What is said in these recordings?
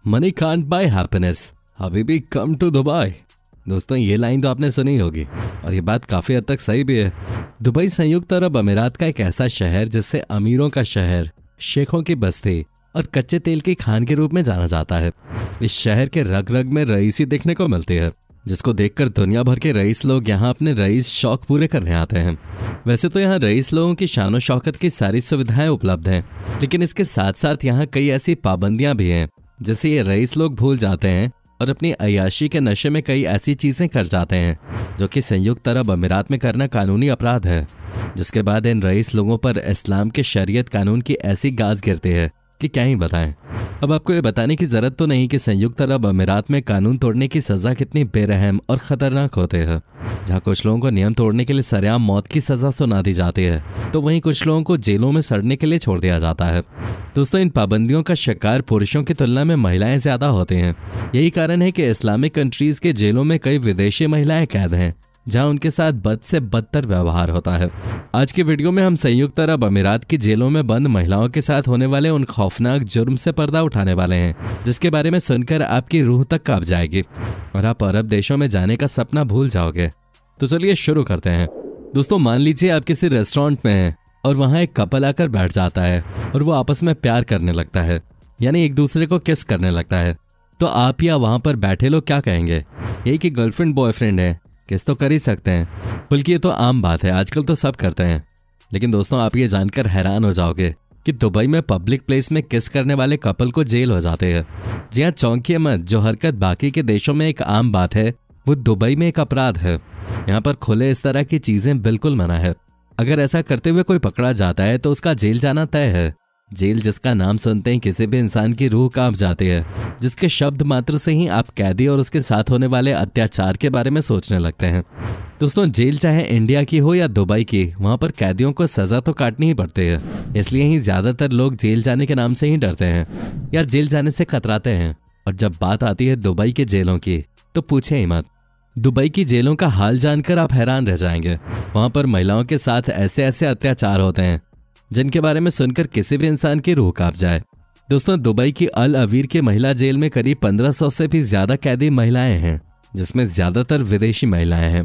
Money can't buy happiness, हबीबी come to Dubai. दोस्तों ये लाइन तो आपने सुनी होगी और ये बात काफी हद तक सही भी है। दुबई संयुक्त अरब अमीरात का एक ऐसा शहर जिससे अमीरों का शहर, शेखों की बस्ती और कच्चे तेल की खान के रूप में जाना जाता है। इस शहर के रग रग में रईसी देखने को मिलती है, जिसको देखकर दुनिया भर के रईस लोग यहाँ अपने रईस शौक पूरे करने आते हैं। वैसे तो यहाँ रईस लोगों की शान और शौकत की सारी सुविधाएं उपलब्ध हैं, लेकिन इसके साथ साथ यहाँ कई ऐसी पाबंदियां भी हैं जिसे ये रईस लोग भूल जाते हैं और अपनी अय्याशी के नशे में कई ऐसी चीजें कर जाते हैं जो कि संयुक्त अरब अमीरात में करना कानूनी अपराध है। जिसके बाद इन रईस लोगों पर इस्लाम के शरीयत कानून की ऐसी गाज गिरती है कि क्या ही बताएं। अब आपको ये बताने की जरूरत तो नहीं कि संयुक्त अरब अमीरात में कानून तोड़ने की सजा कितनी बेरहम और खतरनाक होते हैं। जहाँ कुछ लोगों को नियम तोड़ने के लिए सरेआम मौत की सजा सुना दी जाती है, तो वहीं कुछ लोगों को जेलों में सड़ने के लिए छोड़ दिया जाता है। दोस्तों इन पाबंदियों का शिकार पुरुषों की तुलना में महिलाएं ज्यादा होती हैं। यही कारण है कि इस्लामिक कंट्रीज के जेलों में कई विदेशी महिलाएं कैद हैं, जहां उनके साथ बद से बदतर व्यवहार होता है। आज के वीडियो में हम संयुक्त अरब अमीरात की जेलों में बंद महिलाओं के साथ होने वाले उन खौफनाक जुर्म से पर्दा उठाने वाले हैं, जिसके बारे में सुनकर आपकी रूह तक कांप जाएगी और आप अरब देशों में जाने का सपना भूल जाओगे। तो चलिए शुरू करते हैं। दोस्तों मान लीजिए आप किसी रेस्टोरेंट में हैं और वहां एक कपल आकर बैठ जाता है और वो आपस में प्यार करने लगता है, यानी एक दूसरे को किस करने लगता है। तो आप या वहां पर बैठे लोग क्या कहेंगे? यही कि गर्लफ्रेंड बॉयफ्रेंड है, किस तो कर ही सकते हैं, बल्कि ये तो आम बात है, आजकल तो सब करते हैं। लेकिन दोस्तों आप ये जानकर हैरान हो जाओगे कि दुबई में पब्लिक प्लेस में किस करने वाले कपल को जेल हो जाते हैं। जी हाँ, चौंकिए मत, जो हरकत बाकी के देशों में एक आम बात है वो दुबई में एक अपराध है। यहाँ पर खुले इस तरह की चीजें बिल्कुल मना है। अगर ऐसा करते हुए कोई पकड़ा जाता है तो उसका जेल जाना तय है। जेल जिसका नाम सुनते ही किसी भी इंसान की रूह कांप जाती है, जिसके शब्द मात्र से ही आप कैदी और उसके साथ होने वाले अत्याचार के बारे में सोचने लगते हैं। दोस्तों जेल चाहे इंडिया की हो या दुबई की, वहां पर कैदियों को सजा तो काटनी ही पड़ती है। इसलिए ही ज्यादातर लोग जेल जाने के नाम से ही डरते हैं या जेल जाने से कतराते हैं। और जब बात आती है दुबई के जेलों की तो पूछे ही मत। दुबई की जेलों का हाल जानकर आप हैरान रह जाएंगे। वहां पर महिलाओं के साथ ऐसे ऐसे अत्याचार होते हैं जिनके बारे में सुनकर किसी भी इंसान की रूह कांप जाए। दोस्तों दुबई की अल अवीर की महिला जेल में करीब 1500 से भी ज्यादा कैदी महिलाएं हैं, जिसमें ज्यादातर विदेशी महिलाएं हैं।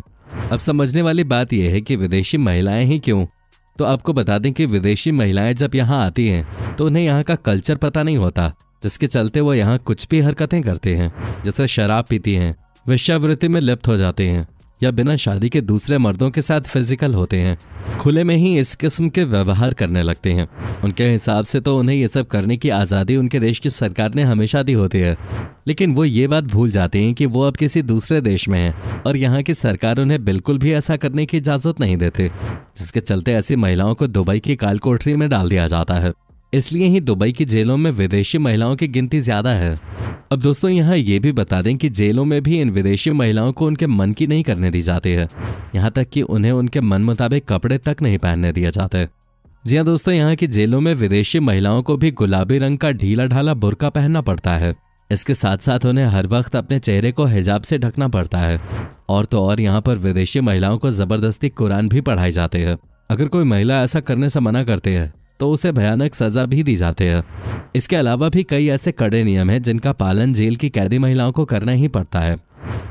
अब समझने वाली बात यह है कि विदेशी महिलाएं ही क्यों? तो आपको बता दें कि विदेशी महिलाएं जब यहाँ आती हैं तो उन्हें यहाँ का कल्चर पता नहीं होता, जिसके चलते वो यहाँ कुछ भी हरकतें करते हैं, जैसे शराब पीती हैं, वेश्यावृत्ति में लिप्त हो जाते हैं या बिना शादी के दूसरे मर्दों के साथ फिजिकल होते हैं, खुले में ही इस किस्म के व्यवहार करने लगते हैं। उनके हिसाब से तो उन्हें ये सब करने की आज़ादी उनके देश की सरकार ने हमेशा दी होती है, लेकिन वो ये बात भूल जाते हैं कि वो अब किसी दूसरे देश में हैं और यहाँ की सरकार उन्हें बिल्कुल भी ऐसा करने की इजाज़त नहीं देती, जिसके चलते ऐसी महिलाओं को दुबई की काल कोठरी में डाल दिया जाता है। इसलिए ही दुबई की जेलों में विदेशी महिलाओं की गिनती ज्यादा है। अब दोस्तों यहाँ ये भी बता दें कि जेलों में भी इन विदेशी महिलाओं को उनके मन की नहीं करने दी जाती है, यहाँ तक कि उन्हें उनके मन मुताबिक कपड़े तक नहीं पहनने दिए जाते। जी हाँ दोस्तों, यहाँ की जेलों में विदेशी महिलाओं को भी गुलाबी रंग का ढीला ढाला बुर्का पहनना पड़ता है। इसके साथ साथ उन्हें हर वक्त अपने चेहरे को हिजाब से ढकना पड़ता है। और तो और यहाँ पर विदेशी महिलाओं को जबरदस्ती कुरान भी पढ़ाई जाती है। अगर कोई महिला ऐसा करने से मना करती है तो उसे भयानक सजा भी दी जाती है। इसके अलावा भी कई ऐसे कड़े नियम हैं जिनका पालन जेल की कैदी महिलाओं को करना ही पड़ता है।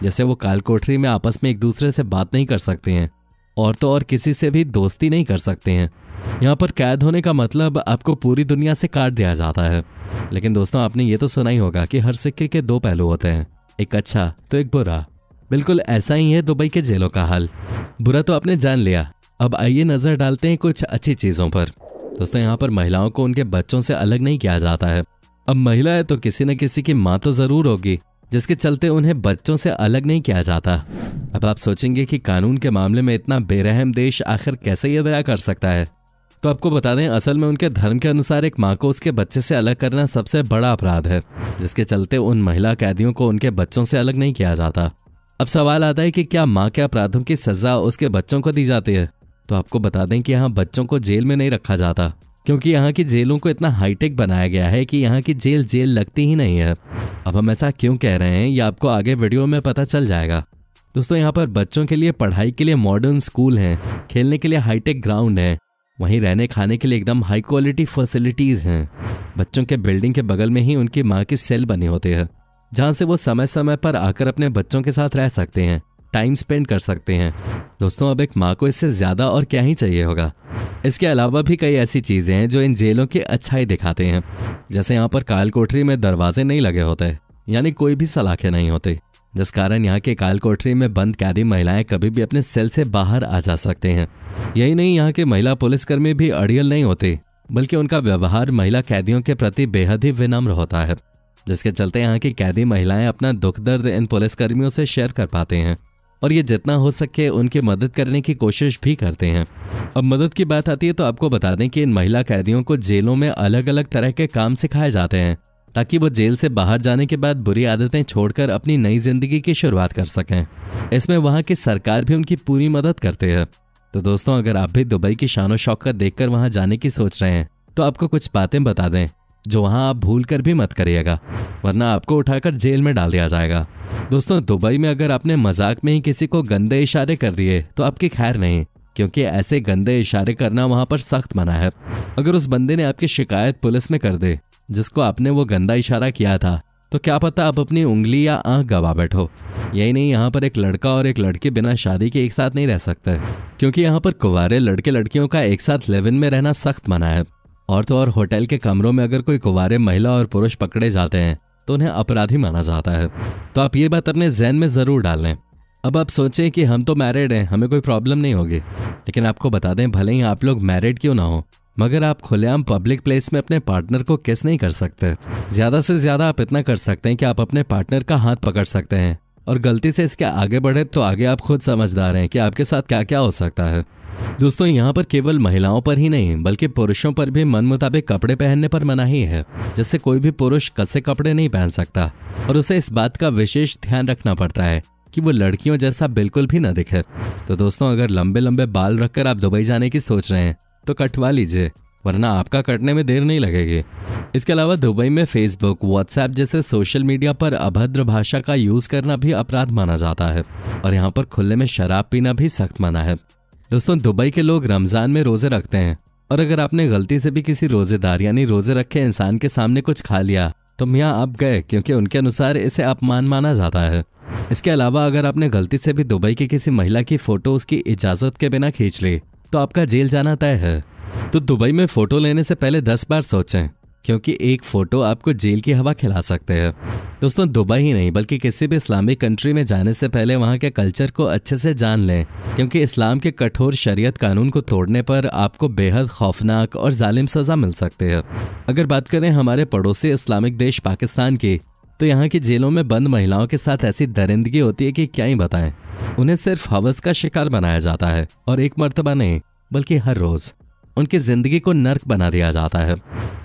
जैसे वो काल कोठरी में आपस में एक दूसरे से बात नहीं कर सकती हैं और तो और किसी से भी दोस्ती नहीं कर सकते हैं। यहाँ पर कैद होने का मतलब आपको पूरी दुनिया से काट दिया जाता है। लेकिन दोस्तों आपने ये तो सुना ही होगा कि हर सिक्के के दो पहलू होते हैं, एक अच्छा तो एक बुरा। बिल्कुल ऐसा ही है दुबई के जेलों का हाल। बुरा तो आपने जान लिया, अब आइए नजर डालते हैं कुछ अच्छी चीजों पर। दोस्तों यहाँ पर महिलाओं को उनके बच्चों से अलग नहीं किया जाता है। अब महिला है तो किसी न किसी की माँ तो जरूर होगी, जिसके चलते उन्हें बच्चों से अलग नहीं किया जाता। अब आप सोचेंगे कि कानून के मामले में इतना बेरहम देश आखिर कैसे ये दया कर सकता है? तो आपको बता दें, असल में उनके धर्म के अनुसार एक माँ को उसके बच्चे से अलग करना सबसे बड़ा अपराध है, जिसके चलते उन महिला कैदियों को उनके बच्चों से अलग नहीं किया जाता। अब सवाल आता है कि क्या माँ के अपराधों की सजा उसके बच्चों को दी जाती है? तो आपको बता दें कि यहाँ बच्चों को जेल में नहीं रखा जाता, क्योंकि यहाँ की जेलों को इतना हाईटेक बनाया गया है कि यहाँ की जेल जेल लगती ही नहीं है। अब हम ऐसा क्यों कह रहे हैं ये आपको आगे वीडियो में पता चल जाएगा। दोस्तों यहाँ पर बच्चों के लिए पढ़ाई के लिए मॉडर्न स्कूल हैं, खेलने के लिए हाईटेक ग्राउंड है, वहीं रहने खाने के लिए एकदम हाई क्वालिटी फैसिलिटीज हैं। बच्चों के बिल्डिंग के बगल में ही उनकी माँ की सेल बनी होती है, जहाँ से वो समय समय पर आकर अपने बच्चों के साथ रह सकते हैं, टाइम स्पेंड कर सकते हैं। दोस्तों अब एक माँ को इससे ज़्यादा और क्या ही चाहिए होगा। इसके अलावा भी कई ऐसी चीज़ें हैं जो इन जेलों की अच्छाई दिखाते हैं। जैसे यहाँ पर काल कोठरी में दरवाजे नहीं लगे होते, यानी कोई भी सलाखें नहीं होती, जिस कारण यहाँ के काल कोठरी में बंद कैदी महिलाएं कभी भी अपने सेल से बाहर आ जा सकते हैं। यही नहीं, यहाँ के महिला पुलिसकर्मी भी अड़ियल नहीं होते, बल्कि उनका व्यवहार महिला कैदियों के प्रति बेहद ही विनम्र होता है, जिसके चलते यहाँ की कैदी महिलाएं अपना दुख दर्द इन पुलिसकर्मियों से शेयर कर पाते हैं और ये जितना हो सके उनकी मदद करने की कोशिश भी करते हैं। अब मदद की बात आती है तो आपको बता दें कि इन महिला कैदियों को जेलों में अलग अलग तरह के काम सिखाए जाते हैं, ताकि वो जेल से बाहर जाने के बाद बुरी आदतें छोड़कर अपनी नई जिंदगी की शुरुआत कर सकें। इसमें वहाँ की सरकार भी उनकी पूरी मदद करती है। तो दोस्तों अगर आप भी दुबई की शान और शौकत देखकर वहाँ जाने की सोच रहे हैं तो आपको कुछ बातें बता दें जो वहाँ आप भूल कर भी मत करिएगा, वरना आपको उठाकर जेल में डाल दिया जाएगा। दोस्तों दुबई में अगर आपने मजाक में ही किसी को गंदे इशारे कर दिए तो आपकी खैर नहीं, क्योंकि ऐसे गंदे इशारे करना वहाँ पर सख्त मना है। अगर उस बंदे ने आपकी शिकायत पुलिस में कर दे जिसको आपने वो गंदा इशारा किया था, तो क्या पता आप अपनी उंगली या आंख गवा बैठो। यही नहीं, यहाँ पर एक लड़का और एक लड़की बिना शादी के एक साथ नहीं रह सकते, क्योंकि यहाँ पर कुंवारे लड़के लड़कियों का एक साथ लिव इन में रहना सख्त मना है। और तो और होटल के कमरों में अगर कोई कुंवारे महिला और पुरुष पकड़े जाते हैं तो उन्हें अपराधी माना जाता है। तो आप ये बात अपने ज़हन में ज़रूर डाल लें। अब आप सोचें कि हम तो मैरिड हैं, हमें कोई प्रॉब्लम नहीं होगी, लेकिन आपको बता दें भले ही आप लोग मैरिड क्यों ना हो, मगर आप खुलेआम पब्लिक प्लेस में अपने पार्टनर को किस नहीं कर सकते। ज़्यादा से ज़्यादा आप इतना कर सकते हैं कि आप अपने पार्टनर का हाथ पकड़ सकते हैं, और गलती से इसके आगे बढ़े तो आगे आप खुद समझदार हैं कि आपके साथ क्या क्या हो सकता है। दोस्तों यहाँ पर केवल महिलाओं पर ही नहीं बल्कि पुरुषों पर भी मन मुताबिक कपड़े पहनने पर मनाही है, जिससे कोई भी पुरुष कसे कपड़े नहीं पहन सकता, और उसे इस बात का विशेष ध्यान रखना पड़ता है कि वो लड़कियों जैसा बिल्कुल भी न दिखे। तो दोस्तों अगर लंबे लंबे बाल रखकर आप दुबई जाने की सोच रहे हैं तो कटवा लीजिए, वरना आपका कटने में देर नहीं लगेगी। इसके अलावा दुबई में फेसबुक, व्हाट्सएप जैसे सोशल मीडिया पर अभद्र भाषा का यूज करना भी अपराध माना जाता है, और यहाँ पर खुले में शराब पीना भी सख्त मना है। दोस्तों दुबई के लोग रमजान में रोजे रखते हैं, और अगर आपने गलती से भी किसी रोजेदार यानी रोजे रखे इंसान के सामने कुछ खा लिया तो मियाँ आप गए, क्योंकि उनके अनुसार इसे अपमान माना जाता है। इसके अलावा अगर आपने गलती से भी दुबई की किसी महिला की फोटो उसकी इजाजत के बिना खींच ली तो आपका जेल जाना तय है। तो दुबई में फोटो लेने से पहले 10 बार सोचें, क्योंकि एक फोटो आपको जेल की हवा खिला सकते हैं। दोस्तों दुबई ही नहीं बल्कि किसी भी इस्लामिक कंट्री में जाने से पहले वहाँ के कल्चर को अच्छे से जान लें, क्योंकि इस्लाम के कठोर शरीयत कानून को तोड़ने पर आपको बेहद खौफनाक और जालिम सज़ा मिल सकती है। अगर बात करें हमारे पड़ोसी इस्लामिक देश पाकिस्तान की, तो यहाँ की जेलों में बंद महिलाओं के साथ ऐसी दरिंदगी होती है कि क्या ही बताएं। उन्हें सिर्फ हवस का शिकार बनाया जाता है, और एक मर्तबा नहीं बल्कि हर रोज़ उनकी जिंदगी को नर्क बना दिया जाता है।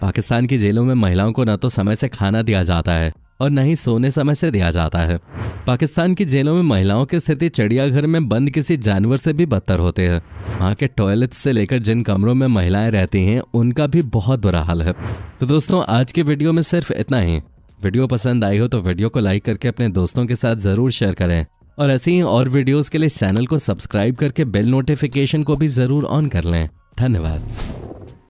पाकिस्तान की जेलों में महिलाओं को न तो समय से खाना दिया जाता है और न ही सोने समय से दिया जाता है। पाकिस्तान की जेलों में महिलाओं की स्थिति चिड़ियाघर में बंद किसी जानवर से भी बदतर होते हैं। वहाँ के टॉयलेट से लेकर जिन कमरों में महिलाएं रहती हैं उनका भी बहुत बुरा हाल है। तो दोस्तों आज के वीडियो में सिर्फ इतना ही। वीडियो पसंद आई हो तो वीडियो को लाइक करके अपने दोस्तों के साथ जरूर शेयर करें, और ऐसे ही और वीडियोस के लिए चैनल को सब्सक्राइब करके बेल नोटिफिकेशन को भी जरूर ऑन कर लें। धन्यवाद।